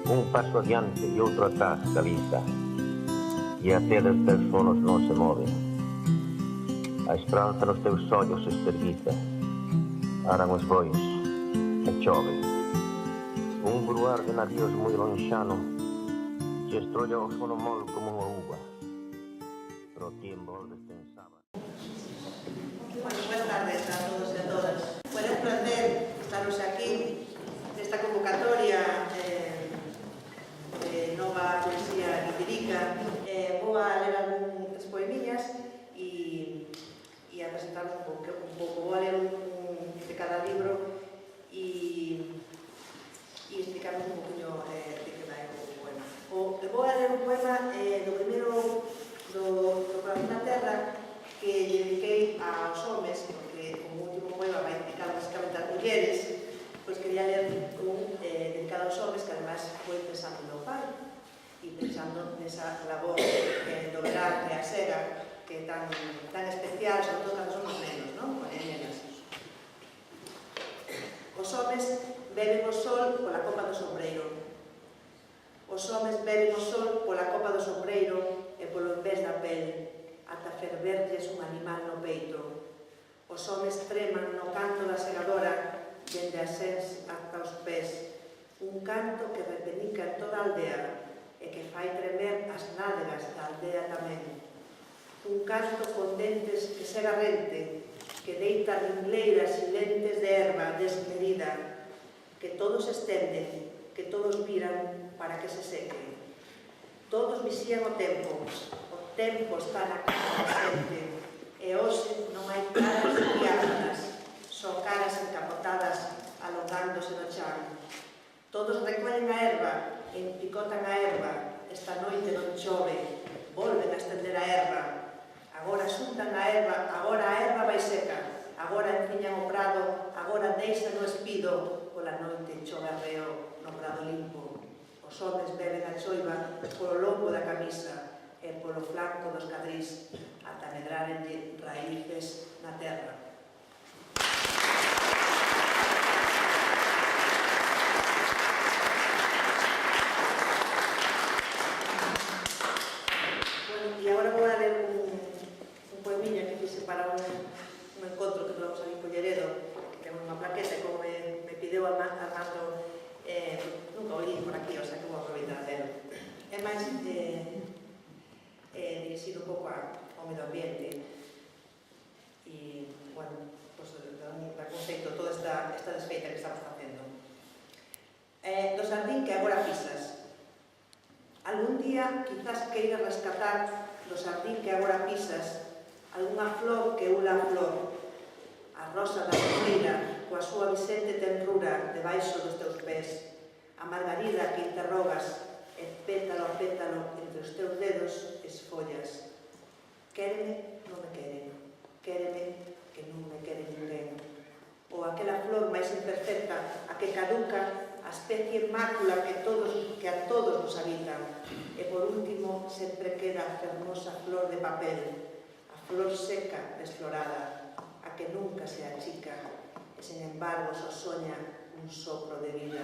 un paso adiante e outro atrás da vista, e a té dos teus sonos non se move. A esperanza nos teus ollos se esterguita, aran os bois e chove. Un bruar de navíos moi lonxano se estrolla o sono mol como unha uva, pero ti envolves pensaba. Bueno, buenas tardes a todos e a todas. Bueno, un placer estaros aquí nesta convocatoria de nova poesía lírica. Vou a ler algúns poemillas e a presentaros un pouco. Vou a ler un de cada libro e explicarnos un poquinho de que vai o poema. Vou a ler un poema do primeiro do Corazón da Terra que lle dediquei aos homes, porque como último poema vai dedicar basicamente ás mulleres, pois quería ler un dedicado aos homes que además foi pensando no pai e pensando nesa labor do verar e a sega que é tan especial, sobre todo cando somos nenos, non? Con nenas. Os homes beben o sol pola copa do sombreiro. Os homes beben o sol pola copa do sombreiro e polo envés da pel, ata ferverlles un animal no peito. Os homes treman no canto da segadora, dende as sens ata os pés, un canto que repenica en toda a aldea e que fai tremer as nalgas da aldea tamén. Un canto con dentes que sega rente, que deita ringleiras silentes de erva desmedida, que todos estenden, que todos miran para que se seque. Todos vixían o tempo está na cara da xente, e hoxe non hai caras diáfanas, só caras encapotadas alongándose no chan. Todos recollen a erva, empicotan a erva, esta noite non chove, volven a estender a erva, agora xuntan a erva, agora a erva vai seca, agora enciñan o prado, agora deixan o espido, pola noite chove arreo no prado limpo. Os homes beben a choiva polo lombo da camisa e polo flanco dos cadrís, ata medrarenlle raíces na terra. Bueno, e agora vou a ler un poemilla que fixe para un encontro que tuvemos ali en Colleredo, que ten unha plaqueta, e como me pideu Armando, nunca o li por aquí, o sea que vou aproveitar a ler. É máis dirixido un pouco ao medio ambiente e, bueno, pues, da conceito toda esta desfeita que estamos facendo. Do xardín que agora pisas. Algún día quizás queiras rescatar do xardín que agora pisas algunha flor que ula a flor, a rosa da romeira coa súa vicente tenrura debaixo dos teus pés, a margarida que interrogas e pétalo a pétalo entre os teus dedos esfollas. Quéreme, non me queren, quéreme, que non me quere ninguén. Ou aquela flor máis imperfecta, a que caduca, a especie mácula que a todos nos habitan. E por último, sempre queda a fermosa flor de papel, a flor seca, desflorada, a que nunca se achica, e sen embargo só soña un sopro de vida.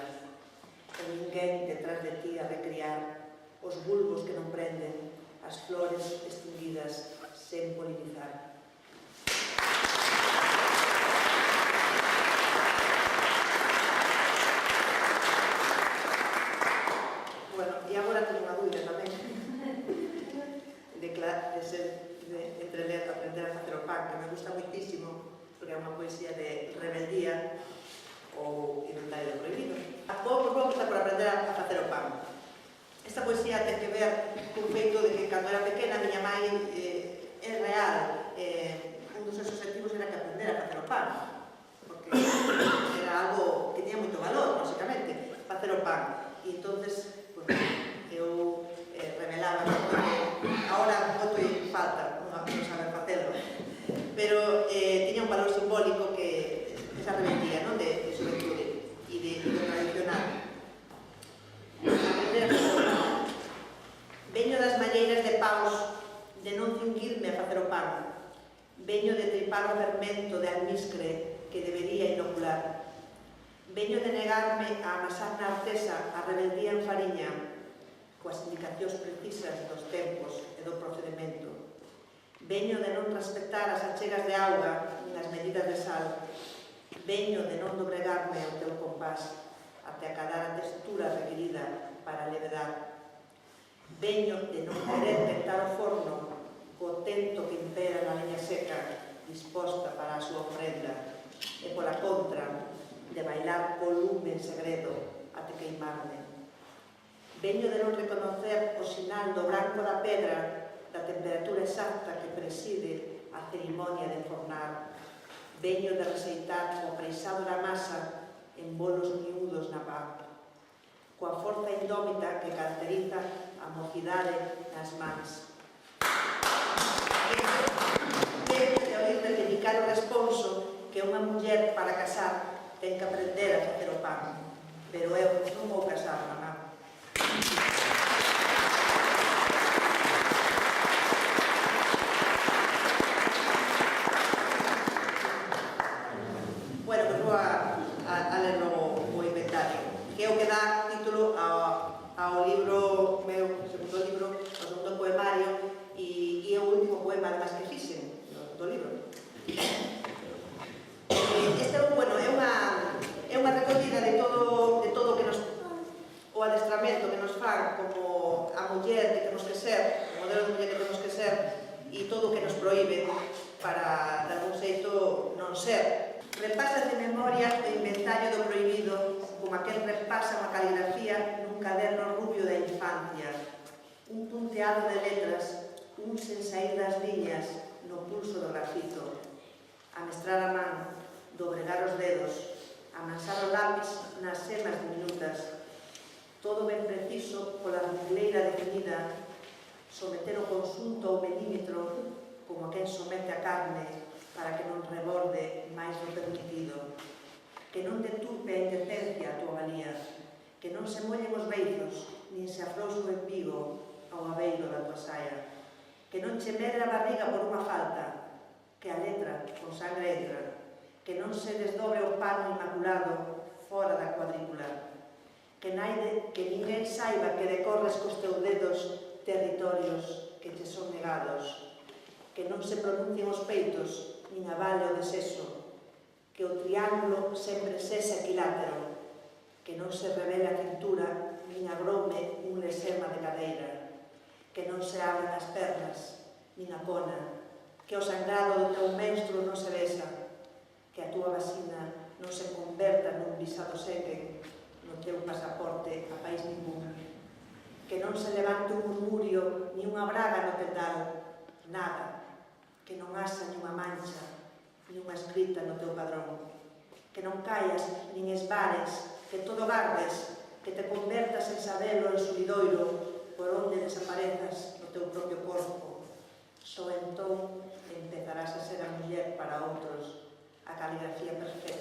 E ninguén detrás de ti a recriar os bulbos que non prenden, as flores extinguidas sen polinizar. Bueno, e agora teño unha dúbida tamén de aprender a facer o pan, que me gusta moitísimo, porque é unha poesía de rebeldía ou inventario do prohibido. Vou empezar por aprender a facer o pan. Esta poesía ten que ver cun feito de que cando era pequena a miña mãe é real, un dos seus objetivos era que aprender a facer o pan, porque era algo que tiña moito valor, básicamente, facer o pan. E entonces, pues, eu revelaba que agora boto en falta non saber facelo, pero tiña un valor simbólico que esa rebeldía, non, de xuventude e de tradicional. Aprender a facer o pan. Veño das malleiras de paus de non cinguirme a facer o pan. Veño de tripar o fermento de almíscre que debería inocular. Veño de negarme a amasar na artesa a rebeldía en fariña, coas indicacións precisas dos tempos e do procedimento. Veño de non respetar as achegas de auga nin as medidas de sal. Veño de non dobregarme ao teu compás até acadar a textura requerida para a levedad. Veño de non querer tentar o forno co tento que impera na leña seca disposta para a súa ofrenda e pola contra de bailar co lume en segredo até queimarme. Veño de non reconocer o sinal do branco da pedra da temperatura exacta que preside a cerimonia de enfornar. Veño de receitar o preixado da masa en bolos miúdos na pá, coa forza indómita que caracteriza a mocidade nas mans. Veño de oír reivindicar o responso que unha muller para casar ten que aprender a facer o pan, pero eu non vou casar, mamá. Bueno, pues vou a ler o inventario, que é o que dá título ao libro, meu segundo libro, o segundo poemario, e é o último poema, además, que fixen do libro. Este, bueno, é unha recollida de todo que nos, o adestramento que nos fan como a muller que temos que ser, o modelo de muller que temos que ser, e todo o que nos proíbe para, de algún xeito, non ser. Repasa de memoria o inventario do prohibido como aquel repasa unha caligrafía nun caderno rubio da infancia, un punteado de letras, un sen saír das liñas no pulso do grafito, a mestrar a man, dobregar os dedos, amansar o lápis nas semas diminutas, todo ben preciso pola rugleira definida, someter o consunto ao milímetro como quen somete a carne para que non reborde máis do permitido, que non deturpe a indecencia a tua valía, que non se mollen os beizos, nin se afrouxe o empigo ao abeiro da tua saia, que non che medra a barriga por unha falta, que a letra con sangre entra, que non se desdobre o pano inmaculado fora da cuadrícula, que ninguén saiba que decorres cos teus dedos territorios que te son negados, que non se pronuncien os peitos nin avale o desexo, que o triángulo sempre sexa equilátero, que non se revele a cintura nin agrome un lesema de cadeira, que non se abran as pernas nin a cona, que o sangrado do teu menstro non se besa, que a túa vacina non se converta nun visado sequen no teu pasaporte a país ningún, que non se levante un murmurio ni unha braga no tendal, nada, que non haxa ni unha mancha ni unha escrita no teu padrón, que non caias nin esvares, que todo gardes, que te convertas en sabelo en subidoiro por onde desaparezas no teu propio corpo. Só entón empezarás a ser a muller para outros, a caligrafía perfecta